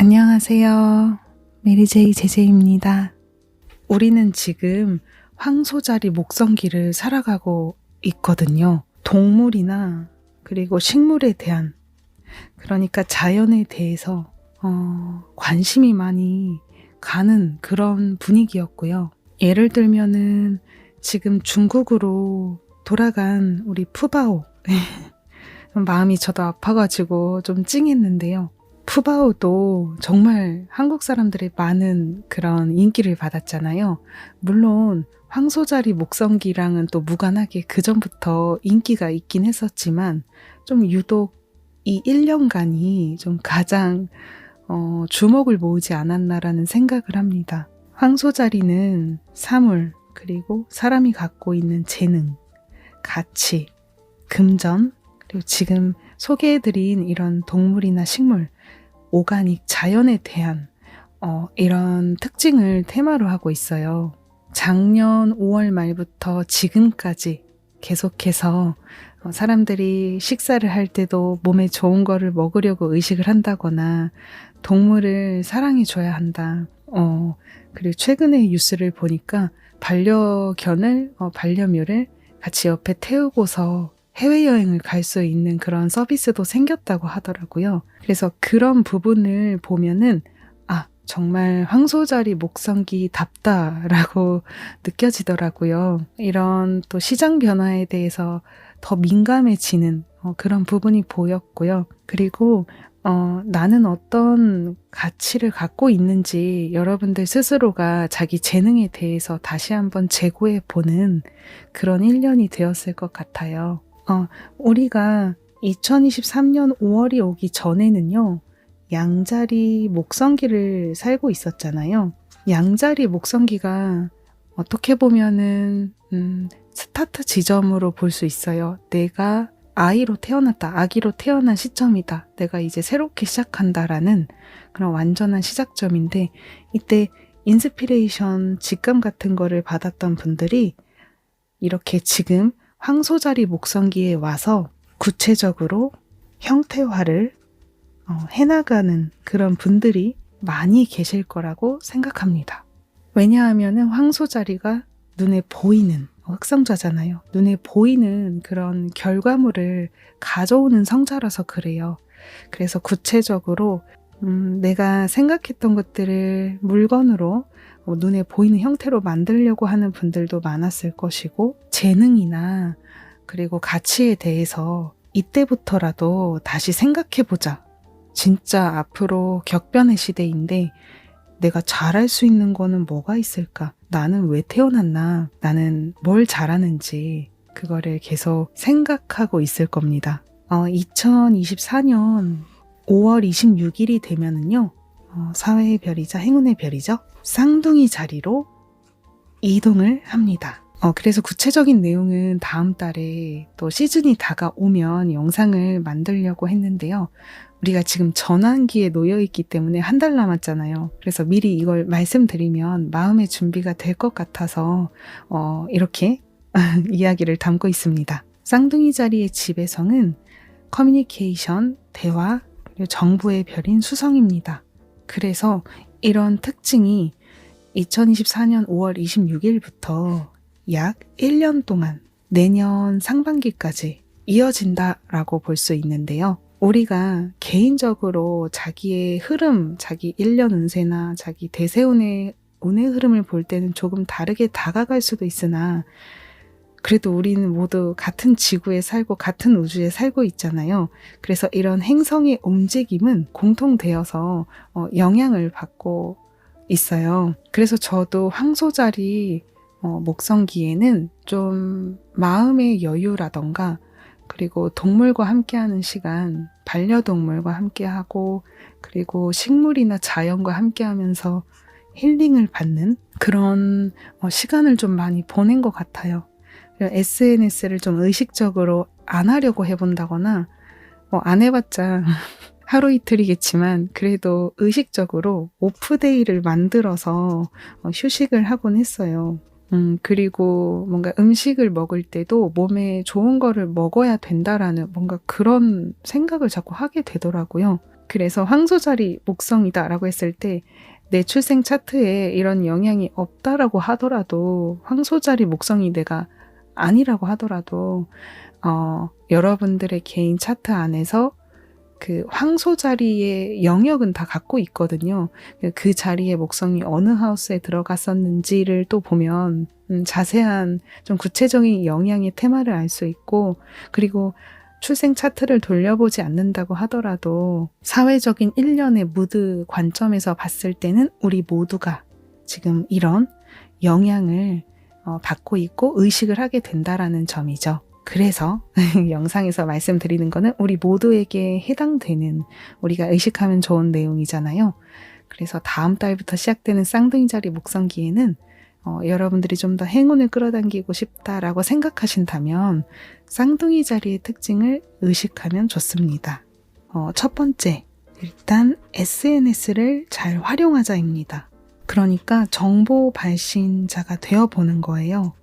안녕하세요. 메리제이 제제입니다. 우리는 지금 황소자리 목성기를 살아가고 있거든요. 동물이나 그리고 식물에 대한, 그러니까 자연에 대해서 관심이 많이 가는 그런 분위기였고요. 예를 들면은 지금 중국으로 돌아간 우리 푸바오 마음이 저도 아파가지고 좀 찡했는데요. 푸바오도 정말 한국 사람들의 많은 그런 인기를 받았잖아요. 물론 황소자리 목성기랑은 또 무관하게 그전부터 인기가 있긴 했었지만 좀 유독 이 1년간이 좀 가장 주목을 모으지 않았나라는 생각을 합니다. 황소자리는 사물, 그리고 사람이 갖고 있는 재능, 가치, 금전, 그리고 지금 소개해드린 이런 동물이나 식물, 오가닉, 자연에 대한 이런 특징을 테마로 하고 있어요. 작년 5월 말부터 지금까지 계속해서 사람들이 식사를 할 때도 몸에 좋은 거를 먹으려고 의식을 한다거나 동물을 사랑해줘야 한다. 그리고 최근에 뉴스를 보니까 반려묘를 같이 옆에 태우고서 해외여행을 갈 수 있는 그런 서비스도 생겼다고 하더라고요. 그래서 그런 부분을 보면은 정말 황소자리 목성기답다라고 느껴지더라고요. 이런 또 시장 변화에 대해서 더 민감해지는 그런 부분이 보였고요. 그리고 나는 어떤 가치를 갖고 있는지 여러분들 스스로가 자기 재능에 대해서 다시 한번 재고해보는 그런 1년이 되었을 것 같아요. 우리가 2023년 5월이 오기 전에는요, 양자리 목성기를 살고 있었잖아요. 양자리 목성기가 어떻게 보면은 스타트 지점으로 볼 수 있어요. 내가 아기로 태어난 시점이다. 내가 이제 새롭게 시작한다라는 그런 완전한 시작점인데, 이때 인스피레이션, 직감 같은 거를 받았던 분들이 이렇게 지금 황소자리 목성기에 와서 구체적으로 형태화를 해나가는 그런 분들이 많이 계실 거라고 생각합니다. 왜냐하면 황소자리가 눈에 보이는 흑성자잖아요. 눈에 보이는 그런 결과물을 가져오는 성자라서 그래요. 그래서 구체적으로 내가 생각했던 것들을 물건으로 눈에 보이는 형태로 만들려고 하는 분들도 많았을 것이고, 재능이나 그리고 가치에 대해서 이때부터라도 다시 생각해보자. 진짜 앞으로 격변의 시대인데 내가 잘할 수 있는 거는 뭐가 있을까? 나는 왜 태어났나? 나는 뭘 잘하는지 그거를 계속 생각하고 있을 겁니다. 2024년 5월 26일이 되면은요, 사회의 별이자 행운의 별이죠. 쌍둥이 자리로 이동을 합니다. 그래서 구체적인 내용은 다음 달에 또 시즌이 다가오면 영상을 만들려고 했는데요. 우리가 지금 전환기에 놓여있기 때문에 한 달 남았잖아요. 그래서 미리 이걸 말씀드리면 마음의 준비가 될 것 같아서 이렇게 이야기를 담고 있습니다. 쌍둥이 자리의 지배성은 커뮤니케이션, 대화, 그리고 정부의 별인 수성입니다. 그래서 이런 특징이 2024년 5월 26일부터 약 1년 동안 내년 상반기까지 이어진다라고 볼 수 있는데요. 우리가 개인적으로 자기의 흐름, 자기 1년 운세나 자기 대세운의 운의 흐름을 볼 때는 조금 다르게 다가갈 수도 있으나, 그래도 우리는 모두 같은 지구에 살고 같은 우주에 살고 있잖아요. 그래서 이런 행성의 움직임은 공통되어서 영향을 받고 있어요. 그래서 저도 황소자리 목성기에는 좀 마음의 여유라던가, 그리고 동물과 함께하는 시간, 반려동물과 함께하고, 그리고 식물이나 자연과 함께하면서 힐링을 받는 그런 시간을 좀 많이 보낸 것 같아요. SNS를 좀 의식적으로 안 하려고 해본다거나, 안 해봤자 하루 이틀이겠지만 그래도 의식적으로 오프데이를 만들어서 휴식을 하곤 했어요. 그리고 뭔가 음식을 먹을 때도 몸에 좋은 거를 먹어야 된다라는 뭔가 그런 생각을 자꾸 하게 되더라고요. 그래서 황소자리 목성이다라고 했을 때 내 출생 차트에 이런 영향이 없다라고 하더라도, 황소자리 목성이 내가 아니라고 하더라도 여러분들의 개인 차트 안에서 그 황소 자리의 영역은 다 갖고 있거든요. 그 자리의 목성이 어느 하우스에 들어갔었는지를 또 보면 자세한 좀 구체적인 영향의 테마를 알 수 있고, 그리고 출생 차트를 돌려보지 않는다고 하더라도 사회적인 일련의 무드 관점에서 봤을 때는 우리 모두가 지금 이런 영향을 받고 있고 의식을 하게 된다라는 점이죠. 그래서 영상에서 말씀드리는 거는 우리 모두에게 해당되는, 우리가 의식하면 좋은 내용이잖아요. 그래서 다음 달부터 시작되는 쌍둥이 자리 목성기에는 여러분들이 좀 더 행운을 끌어당기고 싶다라고 생각하신다면 쌍둥이 자리의 특징을 의식하면 좋습니다. 첫 번째, 일단 SNS를 잘 활용하자입니다. 그러니까 정보 발신자가 되어보는 거예요.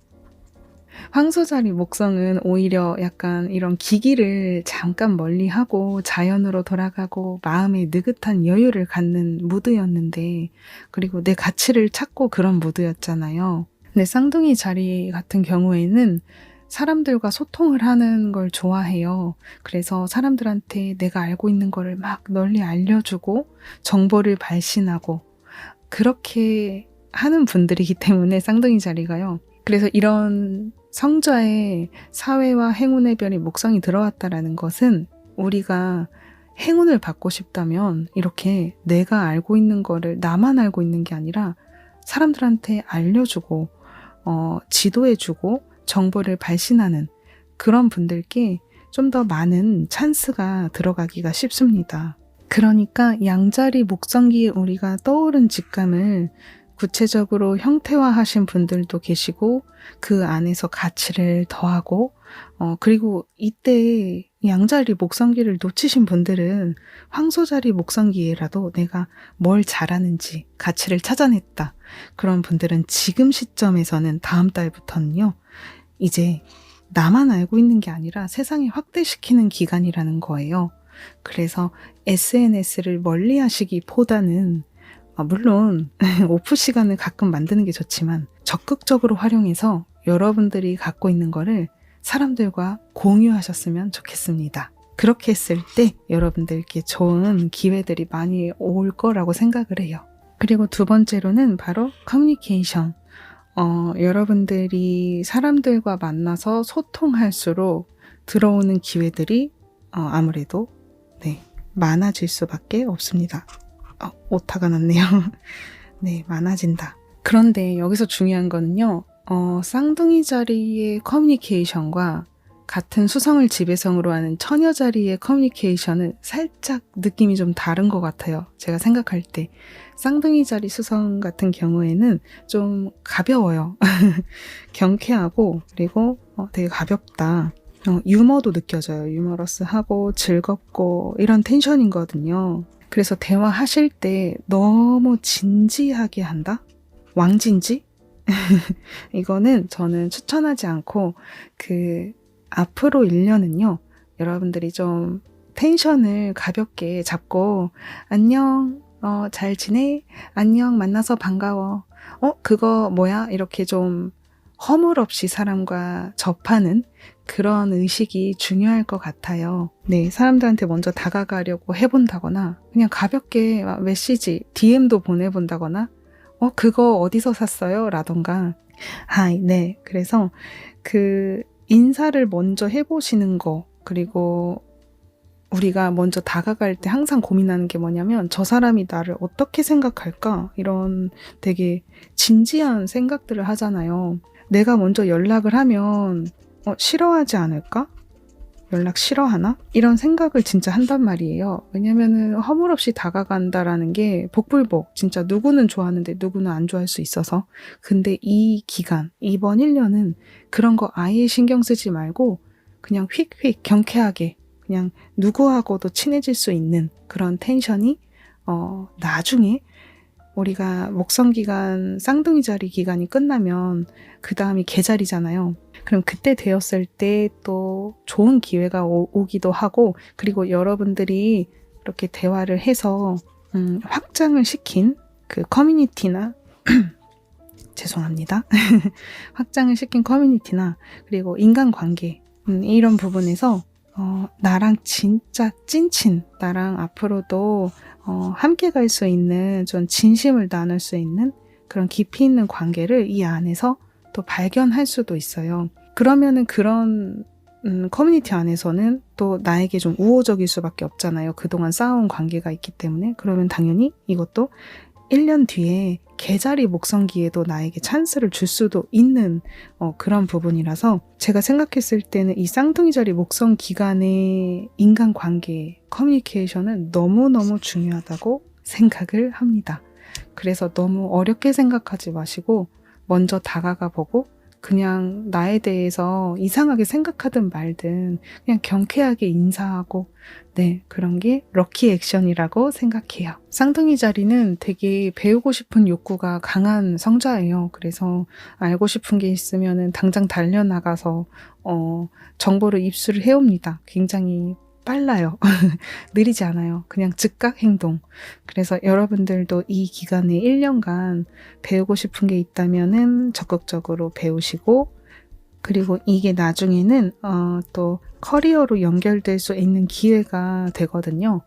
황소자리 목성은 오히려 약간 이런 기기를 잠깐 멀리하고 자연으로 돌아가고 마음의 느긋한 여유를 갖는 무드였는데, 그리고 내 가치를 찾고 그런 무드였잖아요. 근데 쌍둥이 자리 같은 경우에는 사람들과 소통을 하는 걸 좋아해요. 그래서 사람들한테 내가 알고 있는 거를 막 널리 알려주고 정보를 발신하고 그렇게 하는 분들이기 때문에 쌍둥이 자리가요. 그래서 이런 성자에 사회와 행운의 별이 목성이 들어왔다라는 것은, 우리가 행운을 받고 싶다면 이렇게 내가 알고 있는 거를 나만 알고 있는 게 아니라 사람들한테 알려주고 지도해주고 정보를 발신하는 그런 분들께 좀 더 많은 찬스가 들어가기가 쉽습니다. 그러니까 양자리 목성기에 우리가 떠오른 직감을 구체적으로 형태화하신 분들도 계시고, 그 안에서 가치를 더하고, 그리고 이때 양자리 목성기를 놓치신 분들은 황소자리 목성기에라도 내가 뭘 잘하는지 가치를 찾아냈다. 그런 분들은 지금 시점에서는 다음 달부터는요, 이제 나만 알고 있는 게 아니라 세상에 확대시키는 기간이라는 거예요. 그래서 SNS를 멀리 하시기보다는, 물론 오프 시간을 가끔 만드는 게 좋지만 적극적으로 활용해서 여러분들이 갖고 있는 거를 사람들과 공유하셨으면 좋겠습니다. 그렇게 했을 때 여러분들께 좋은 기회들이 많이 올 거라고 생각을 해요. 그리고 두 번째로는 바로 커뮤니케이션. 여러분들이 사람들과 만나서 소통할수록 들어오는 기회들이 아무래도 많아질 수밖에 없습니다. 오타가 났네요. 네, 많아진다. 그런데 여기서 중요한 거는요, 쌍둥이 자리의 커뮤니케이션과 같은 수성을 지배성으로 하는 처녀 자리의 커뮤니케이션은 살짝 느낌이 좀 다른 것 같아요. 제가 생각할 때 쌍둥이 자리 수성 같은 경우에는 좀 가벼워요. 경쾌하고, 그리고 되게 가볍다. 유머도 느껴져요. 유머러스하고 즐겁고 이런 텐션이거든요. 그래서 대화하실 때 너무 진지하게 한다? 왕진지? 이거는 저는 추천하지 않고, 앞으로 1년은요, 여러분들이 좀 텐션을 가볍게 잡고, 안녕, 잘 지내? 안녕, 만나서 반가워. 그거 뭐야? 이렇게 좀 허물 없이 사람과 접하는 그런 의식이 중요할 것 같아요. 네, 사람들한테 먼저 다가가려고 해본다거나, 그냥 가볍게 메시지, DM도 보내본다거나, 그거 어디서 샀어요? 라던가. 네. 그래서 인사를 먼저 해보시는 거, 그리고 우리가 먼저 다가갈 때 항상 고민하는 게 뭐냐면, 저 사람이 나를 어떻게 생각할까? 이런 되게 진지한 생각들을 하잖아요. 내가 먼저 연락을 하면 싫어하지 않을까? 연락 싫어하나? 이런 생각을 진짜 한단 말이에요. 왜냐면은 허물없이 다가간다라는 게 복불복, 진짜 누구는 좋아하는데 누구는 안 좋아할 수 있어서. 근데 이 기간, 이번 1년은 그런 거 아예 신경 쓰지 말고 그냥 휙휙 경쾌하게 그냥 누구하고도 친해질 수 있는 그런 텐션이 나중에 우리가 목성기간, 쌍둥이 자리 기간이 끝나면 그 다음이 개자리잖아요. 그럼 그때 되었을 때 또 좋은 기회가 오기도 하고, 그리고 여러분들이 이렇게 대화를 해서 확장을 시킨 그 커뮤니티나 죄송합니다. 확장을 시킨 커뮤니티나 그리고 인간관계 이런 부분에서 나랑 진짜 찐친, 나랑 앞으로도 함께 갈 수 있는 좀 진심을 나눌 수 있는 그런 깊이 있는 관계를 이 안에서 또 발견할 수도 있어요. 그러면은 그런 커뮤니티 안에서는 또 나에게 좀 우호적일 수밖에 없잖아요. 그동안 쌓아온 관계가 있기 때문에. 그러면 당연히 이것도 1년 뒤에 개자리 목성기에도 나에게 찬스를 줄 수도 있는 그런 부분이라서 제가 생각했을 때는 이 쌍둥이 자리 목성 기간의 인간관계, 커뮤니케이션은 너무너무 중요하다고 생각을 합니다. 그래서 너무 어렵게 생각하지 마시고 먼저 다가가 보고 그냥 나에 대해서 이상하게 생각하든 말든 그냥 경쾌하게 인사하고 그런 게 럭키 액션이라고 생각해요. 쌍둥이 자리는 되게 배우고 싶은 욕구가 강한 성자예요. 그래서 알고 싶은 게 있으면은 당장 달려나가서 정보를 입수를 해옵니다. 굉장히 빨라요. 느리지 않아요. 그냥 즉각 행동. 그래서 여러분들도 이 기간에 1년간 배우고 싶은 게 있다면은 적극적으로 배우시고 그리고 이게 나중에는 또 커리어로 연결될 수 있는 기회가 되거든요.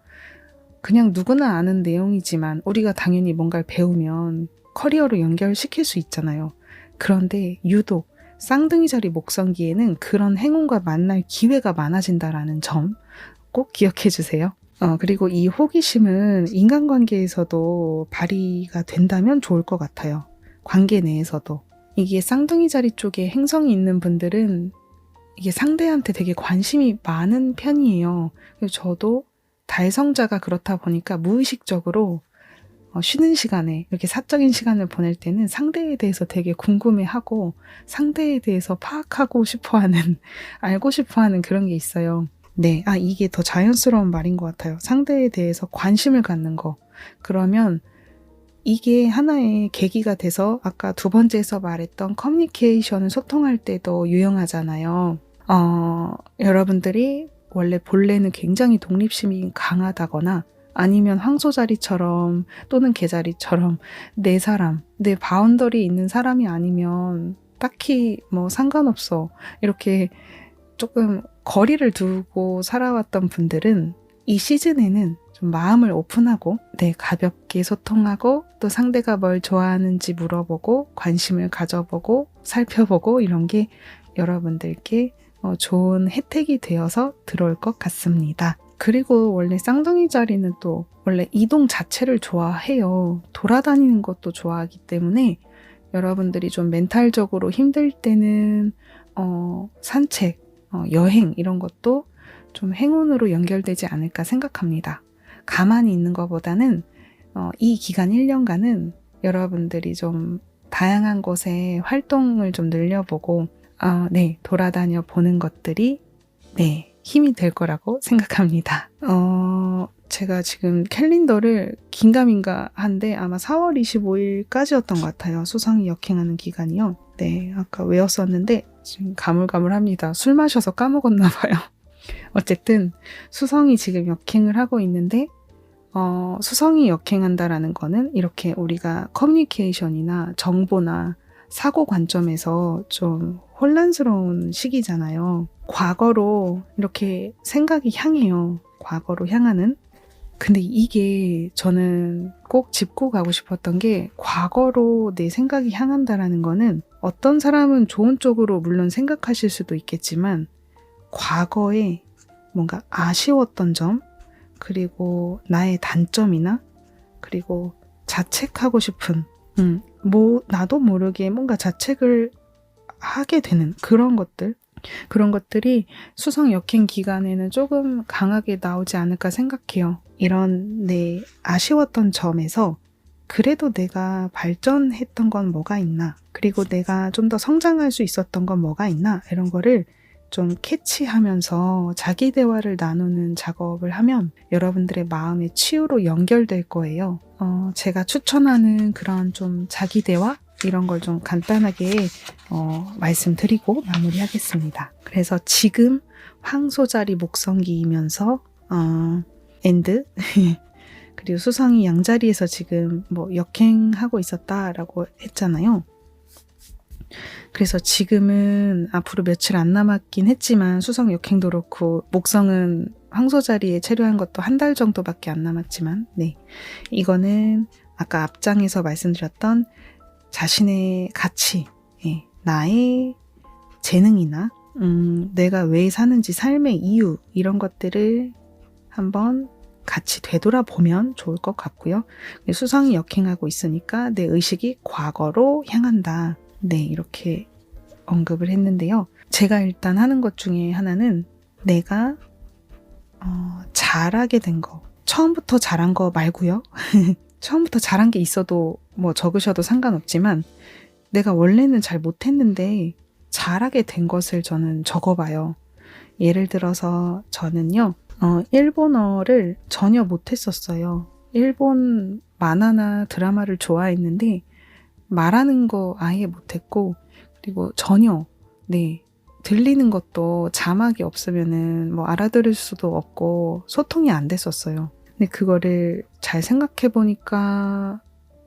그냥 누구나 아는 내용이지만 우리가 당연히 뭔가를 배우면 커리어로 연결시킬 수 있잖아요. 그런데 유독 쌍둥이 자리 목성기에는 그런 행운과 만날 기회가 많아진다라는 점 꼭 기억해 주세요. 그리고 이 호기심은 인간관계에서도 발휘가 된다면 좋을 것 같아요. 관계 내에서도. 이게 쌍둥이 자리 쪽에 행성이 있는 분들은 이게 상대한테 되게 관심이 많은 편이에요. 그래서 저도 달성자가 그렇다 보니까 무의식적으로 쉬는 시간에 이렇게 사적인 시간을 보낼 때는 상대에 대해서 되게 궁금해하고 상대에 대해서 파악하고 싶어하는 알고 싶어하는 그런 게 있어요. 이게 더 자연스러운 말인 것 같아요. 상대에 대해서 관심을 갖는 거. 그러면 이게 하나의 계기가 돼서 아까 두 번째에서 말했던 커뮤니케이션을 소통할 때도 유용하잖아요. 여러분들이 원래 본래는 굉장히 독립심이 강하다거나 아니면 황소자리처럼 또는 개자리처럼 내 사람, 내 바운더리 있는 사람이 아니면 딱히 뭐 상관없어. 이렇게 조금 거리를 두고 살아왔던 분들은 이 시즌에는 좀 마음을 오픈하고 가볍게 소통하고 또 상대가 뭘 좋아하는지 물어보고 관심을 가져보고 살펴보고 이런 게 여러분들께 좋은 혜택이 되어서 들어올 것 같습니다. 그리고 원래 쌍둥이 자리는 또 원래 이동 자체를 좋아해요. 돌아다니는 것도 좋아하기 때문에 여러분들이 좀 멘탈적으로 힘들 때는 산책, 여행 이런 것도 좀 행운으로 연결되지 않을까 생각합니다. 가만히 있는 것보다는 이 기간 1년간은 여러분들이 좀 다양한 곳에 활동을 좀 늘려보고 돌아다녀 보는 것들이 힘이 될 거라고 생각합니다. 제가 지금 캘린더를 긴가민가한데 아마 4월 25일까지였던 것 같아요. 수성이 역행하는 기간이요. 아까 외웠었는데 지금 가물가물합니다. 술 마셔서 까먹었나 봐요. 어쨌든 수성이 지금 역행을 하고 있는데 수성이 역행한다라는 거는 이렇게 우리가 커뮤니케이션이나 정보나 사고 관점에서 좀 혼란스러운 시기잖아요. 과거로 이렇게 생각이 향해요. 과거로 향하는. 근데 이게 저는 꼭 짚고 가고 싶었던 게 과거로 내 생각이 향한다라는 거는 어떤 사람은 좋은 쪽으로 물론 생각하실 수도 있겠지만 과거에 뭔가 아쉬웠던 점 그리고 나의 단점이나 그리고 자책하고 싶은 나도 모르게 뭔가 자책을 하게 되는 그런 것들이 수성 역행 기간에는 조금 강하게 나오지 않을까 생각해요. 이런 내 아쉬웠던 점에서 그래도 내가 발전했던 건 뭐가 있나 그리고 내가 좀 더 성장할 수 있었던 건 뭐가 있나 이런 거를 좀 캐치하면서 자기 대화를 나누는 작업을 하면 여러분들의 마음의 치유로 연결될 거예요. 제가 추천하는 그런 좀 자기 대화 이런 걸 좀 간단하게 말씀드리고 마무리하겠습니다. 그래서 지금 황소자리 목성기이면서 엔드 그리고 수성이 양자리에서 지금 뭐 역행하고 있었다라고 했잖아요. 그래서 지금은 앞으로 며칠 안 남았긴 했지만 수성 역행도 그렇고 목성은 황소 자리에 체류한 것도 한 달 정도밖에 안 남았지만 네, 이거는 아까 앞장에서 말씀드렸던 자신의 가치, 예, 나의 재능이나 내가 왜 사는지 삶의 이유 이런 것들을 한번 같이 되돌아보면 좋을 것 같고요. 수성이 역행하고 있으니까 내 의식이 과거로 향한다. 네, 이렇게 언급을 했는데요. 제가 일단 하는 것 중에 하나는 내가 잘하게 된 거, 처음부터 잘한 거 말고요. 처음부터 잘한 게 있어도 뭐 적으셔도 상관없지만 내가 원래는 잘 못했는데 잘하게 된 것을 저는 적어봐요. 예를 들어서 저는요, 일본어를 전혀 못했었어요. 일본 만화나 드라마를 좋아했는데 말하는 거 아예 못했고, 그리고 전혀, 네, 들리는 것도 자막이 없으면은 뭐 알아들을 수도 없고 소통이 안 됐었어요. 근데 그거를 잘 생각해 보니까,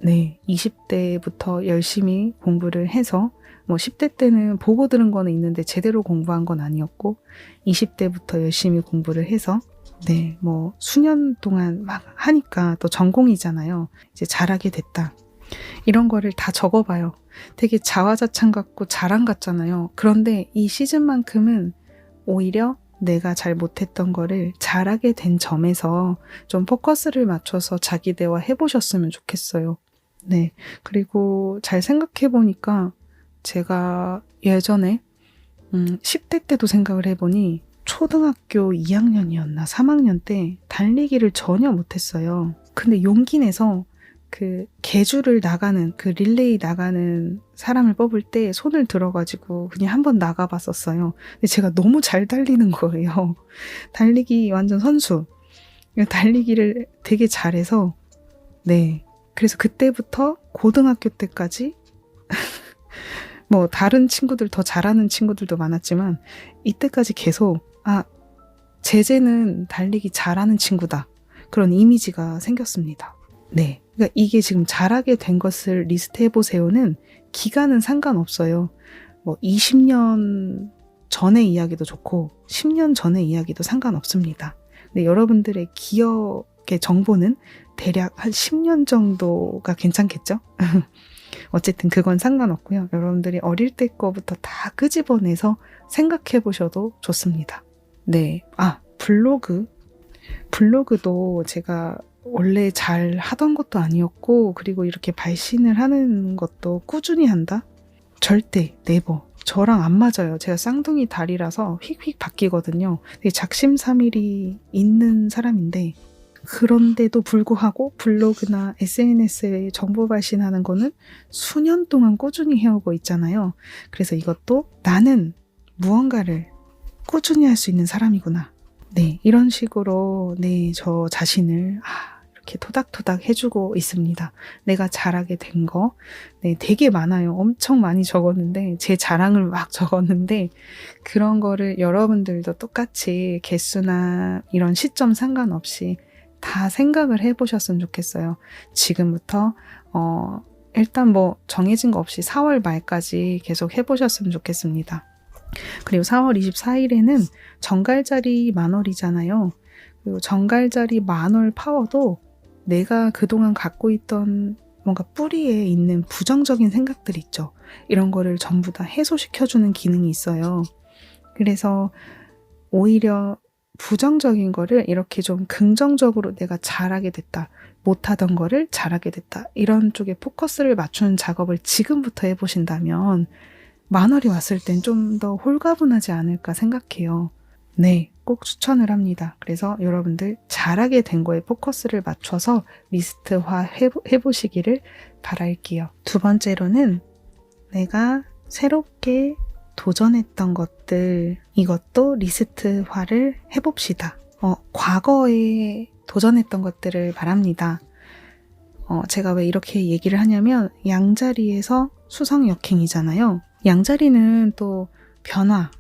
네, 20대부터 열심히 공부를 해서, 뭐 10대 때는 보고 들은 거는 있는데 제대로 공부한 건 아니었고, 20대부터 열심히 공부를 해서, 네, 뭐 수년 동안 막 하니까 또 전공이잖아요. 이제 잘하게 됐다. 이런 거를 다 적어봐요. 되게 자화자찬 같고 자랑 같잖아요. 그런데 이 시즌만큼은 오히려 내가 잘 못했던 거를 잘하게 된 점에서 좀 포커스를 맞춰서 자기 대화 해보셨으면 좋겠어요. 네. 그리고 잘 생각해보니까 제가 예전에 10대 때도 생각을 해보니 초등학교 2학년이었나 3학년 때 달리기를 전혀 못했어요. 근데 용기 내서 그 계주를 나가는 그 릴레이 나가는 사람을 뽑을 때 손을 들어가지고 그냥 한번 나가봤었어요. 근데 제가 너무 잘 달리는 거예요. 달리기 완전 선수. 달리기를 되게 잘해서 네. 그래서 그때부터 고등학교 때까지 뭐 다른 친구들 더 잘하는 친구들도 많았지만 이때까지 계속 제재는 달리기 잘하는 친구다. 그런 이미지가 생겼습니다. 네. 그러니까 이게 지금 잘하게 된 것을 리스트해 보세요는 기간은 상관없어요. 뭐 20년 전의 이야기도 좋고 10년 전의 이야기도 상관없습니다. 근데 여러분들의 기억의 정보는 대략 한 10년 정도가 괜찮겠죠? 어쨌든 그건 상관없고요. 여러분들이 어릴 때 거부터 다 끄집어내서 생각해 보셔도 좋습니다. 네. 블로그도 제가 원래 잘 하던 것도 아니었고, 그리고 이렇게 발신을 하는 것도 꾸준히 한다? 절대, 네버. 저랑 안 맞아요. 제가 쌍둥이 다리라서 휙휙 바뀌거든요. 되게 작심삼일이 있는 사람인데, 그런데도 불구하고 블로그나 SNS에 정보 발신하는 거는 수년 동안 꾸준히 해오고 있잖아요. 그래서 이것도 나는 무언가를 꾸준히 할 수 있는 사람이구나. 네, 이런 식으로 네, 저 자신을 이렇게 토닥토닥 해주고 있습니다. 내가 잘하게 된 거, 네, 되게 많아요. 엄청 많이 적었는데 제 자랑을 막 적었는데 그런 거를 여러분들도 똑같이 개수나 이런 시점 상관없이 다 생각을 해보셨으면 좋겠어요. 지금부터 일단 뭐 정해진 거 없이 4월 말까지 계속 해보셨으면 좋겠습니다. 그리고 4월 24일에는 정갈자리 만월이잖아요. 그리고 정갈자리 만월 파워도 내가 그동안 갖고 있던 뭔가 뿌리에 있는 부정적인 생각들 있죠. 이런 거를 전부 다 해소시켜주는 기능이 있어요. 그래서 오히려 부정적인 거를 이렇게 좀 긍정적으로 내가 잘하게 됐다. 못하던 거를 잘하게 됐다. 이런 쪽에 포커스를 맞추는 작업을 지금부터 해보신다면 만월이 왔을 땐 좀 더 홀가분하지 않을까 생각해요. 네, 꼭 추천을 합니다. 그래서 여러분들 잘하게 된 거에 포커스를 맞춰서 리스트화 해보시기를 바랄게요. 두 번째로는 내가 새롭게 도전했던 것들, 이것도 리스트화를 해봅시다. 과거에 도전했던 것들을 말합니다. 제가 왜 이렇게 얘기를 하냐면 양자리에서 수성 역행이잖아요. 양자리는 또 변화,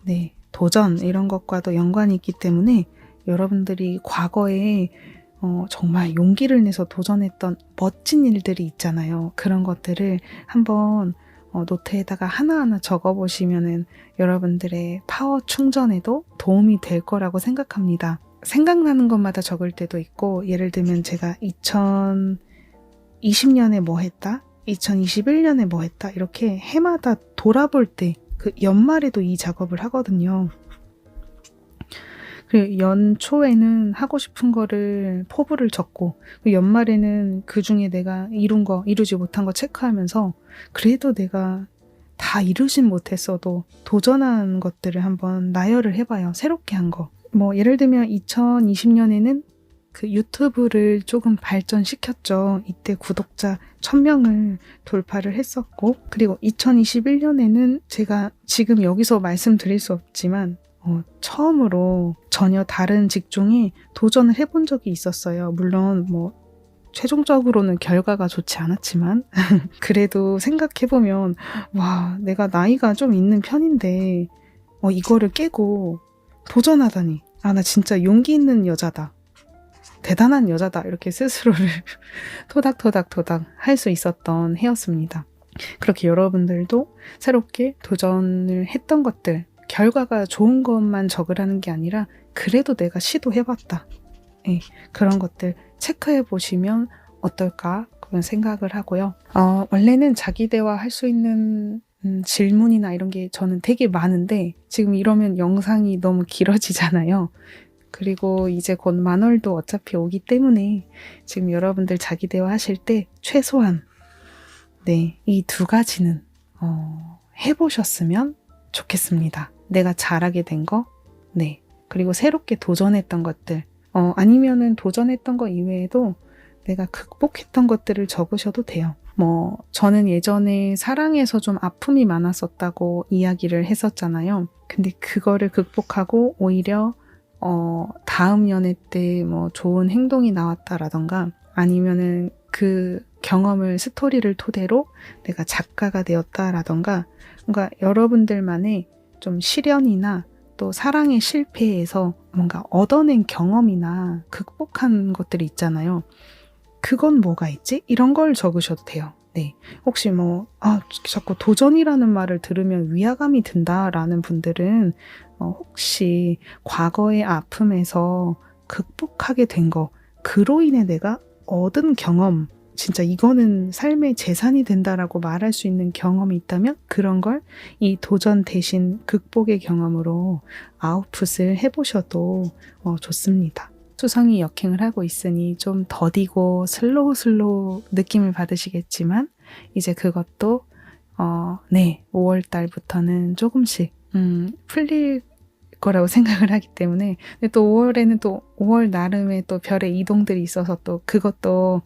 네, 도전 이런 것과도 연관이 있기 때문에 여러분들이 과거에 정말 용기를 내서 도전했던 멋진 일들이 있잖아요. 그런 것들을 한번 노트에다가 하나하나 적어보시면은 여러분들의 파워 충전에도 도움이 될 거라고 생각합니다. 생각나는 것마다 적을 때도 있고, 예를 들면 제가 2020년에 뭐 했다? 2021년에 뭐 했다? 이렇게 해마다 돌아볼 때 그 연말에도 이 작업을 하거든요. 그리고 연초에는 하고 싶은 거를 포부를 적고, 연말에는 그 중에 내가 이룬 거, 이루지 못한 거 체크하면서 그래도 내가 다 이루진 못했어도 도전한 것들을 한번 나열을 해봐요. 새롭게 한 거. 뭐 예를 들면 2020년에는 그 유튜브를 조금 발전시켰죠. 이때 구독자 1000명을 돌파를 했었고, 그리고 2021년에는 제가 지금 여기서 말씀드릴 수 없지만 처음으로 전혀 다른 직종에 도전을 해본 적이 있었어요. 물론 뭐 최종적으로는 결과가 좋지 않았지만 그래도 생각해보면 와, 내가 나이가 좀 있는 편인데 이거를 깨고 도전하다니, 아, 나 진짜 용기 있는 여자다, 대단한 여자다, 이렇게 스스로를 토닥토닥 할 수 있었던 해였습니다. 그렇게 여러분들도 새롭게 도전을 했던 것들, 결과가 좋은 것만 적으라는 게 아니라 그래도 내가 시도해봤다, 그런 것들 체크해 보시면 어떨까 그런 생각을 하고요. 원래는 자기 대화 할 수 있는 질문이나 이런 게 저는 되게 많은데 지금 이러면 영상이 너무 길어지잖아요. 그리고 이제 곧 만월도 어차피 오기 때문에 지금 여러분들 자기 대화 하실 때 최소한 이 두 가지는 해보셨으면 좋겠습니다. 내가 잘하게 된 거, 그리고 새롭게 도전했던 것들, 아니면은 도전했던 거 이외에도 내가 극복했던 것들을 적으셔도 돼요. 뭐 저는 예전에 사랑에서 좀 아픔이 많았었다고 이야기를 했었잖아요. 근데 그거를 극복하고 오히려 다음 연애 때 뭐 좋은 행동이 나왔다라던가, 아니면은 그 경험을 스토리를 토대로 내가 작가가 되었다라던가, 뭔가 여러분들만의 좀 시련이나 또 사랑의 실패에서 뭔가 얻어낸 경험이나 극복한 것들이 있잖아요. 그건 뭐가 있지? 이런 걸 적으셔도 돼요. 혹시 자꾸 도전이라는 말을 들으면 위화감이 든다라는 분들은 혹시 과거의 아픔에서 극복하게 된 거, 그로 인해 내가 얻은 경험, 진짜 이거는 삶의 재산이 된다라고 말할 수 있는 경험이 있다면 그런 걸 이 도전 대신 극복의 경험으로 아웃풋을 해보셔도 좋습니다. 수성이 역행을 하고 있으니 좀 더디고 슬로우 느낌을 받으시겠지만 이제 그것도 5월 달부터는 조금씩 풀릴 거라고 생각을 하기 때문에, 근데 또 5월에는 또 5월 나름의 또 별의 이동들이 있어서 또 그것도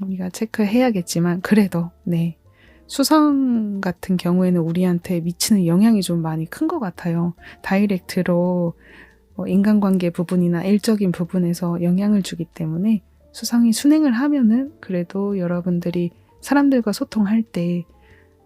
우리가 체크해야겠지만, 그래도 수성 같은 경우에는 우리한테 미치는 영향이 좀 많이 큰 것 같아요. 다이렉트로 인간관계 부분이나 일적인 부분에서 영향을 주기 때문에 수성이 순행을 하면은 그래도 여러분들이 사람들과 소통할 때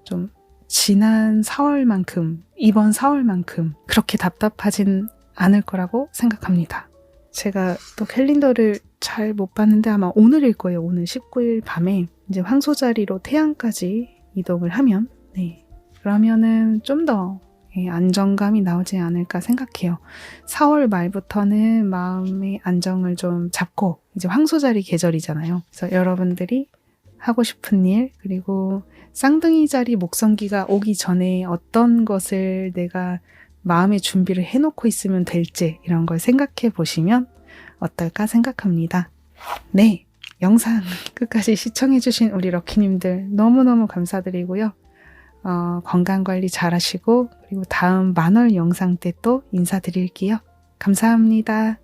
좀 지난 4월만큼, 이번 4월만큼 그렇게 답답하진 않을 거라고 생각합니다. 제가 또 캘린더를 잘 못 봤는데 아마 오늘일 거예요. 오늘 19일 밤에 이제 황소자리로 태양까지 이동을 하면 그러면은 좀 더 안정감이 나오지 않을까 생각해요. 4월 말부터는 마음의 안정을 좀 잡고 이제 황소자리 계절이잖아요. 그래서 여러분들이 하고 싶은 일, 그리고 쌍둥이 자리 목성기가 오기 전에 어떤 것을 내가 마음의 준비를 해놓고 있으면 될지, 이런 걸 생각해 보시면 어떨까 생각합니다. 영상 끝까지 시청해주신 우리 럭키님들 너무너무 감사드리고요. 건강관리 잘 하시고, 그리고 다음 만월 영상 때 또 인사드릴게요. 감사합니다.